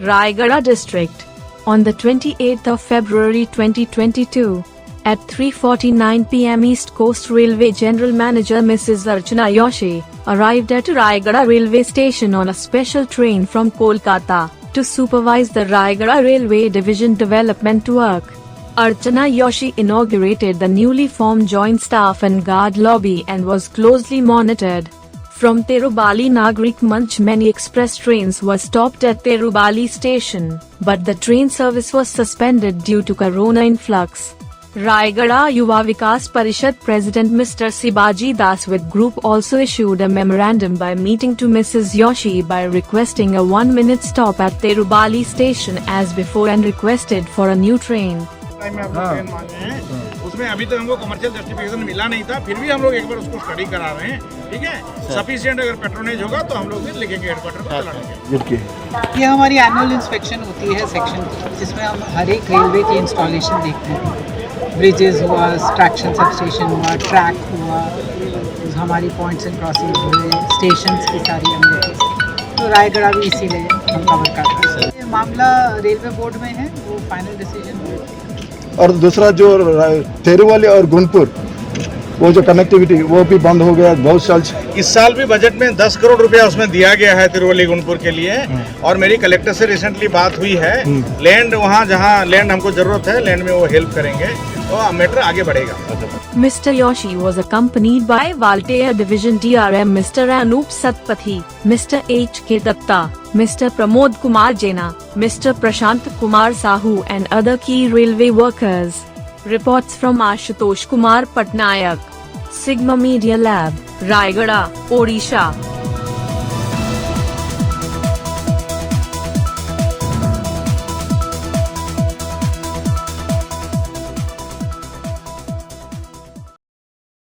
Rayagada District. On the 28th of February 2022, at 3:49 p.m. East Coast Railway General Manager Mrs. Archana Yoshi arrived at Rayagada Railway Station on a special train from Kolkata to supervise the Rayagada Railway Division development work. Archana Yoshi inaugurated the newly formed Joint Staff and Guard Lobby and was closely monitored. From Therubali Nagarik Manch Many express trains were stopped at Therubali station, but the train service was suspended due to corona influx. Rayagada Yuva Vikash Parishad President Mr. Sibaji Dash with group also issued a memorandum by meeting to Mrs. Yoshi by requesting a 1-minute stop at Therubali station as before and requested for a new train. उसमें अभी तक हमको commercial justification मिला नहीं था, फिर भी हम लोग एक बार उसको स्टडी करा रहे हैं, ठीक है। सफिशिएंट अगर पेट्रोनेज होगा तो हम लोग फिर लिखेंगे हेडक्वार्टर को चलाएंगे। ये हमारी एनुअल इंस्पेक्शन होती है सेक्शन की, जिसमें हम हर एक रेलवे की इंस्टॉलेशन देखते हैं। ब्रिजेस हुआ, ट्रैक्शन सब स्टेशन हुआ, ट्रैक हुआ, हमारी पॉइंट्स एंड क्रॉसिंग हुए, स्टेशन की सारी हमने तो रायगढ़ भी इसीलिए हम कवर कर रहे हैं। ये मामला रेलवे बोर्ड में है, वो फाइनल डिसीजन हुआ। और दूसरा जो थेरुवाली और गुनपुर वो जो कनेक्टिविटी वो भी बंद हो गया बहुत साल से। इस साल भी बजट में 10 करोड़ रुपया उसमें दिया गया है तिरुवली गुनपुर के लिए। और मेरी कलेक्टर से रिसेंटली बात हुई है, लैंड वहाँ जहाँ लैंड हमको जरूरत है लैंड में वो हेल्प करेंगे और मैटर आगे बढ़ेगा। Mr. Yoshi was accompanied by Waltair Division DRM Mr. Anup Satapathy, Mr. H K Datta, Mr. Pramod Kumar Jena, Mr. Prashant Kumar Sahu and other key railway workers. Reports from Ashutosh Kumar Patnaik, Sigma Media Lab, Rayagada, Odisha.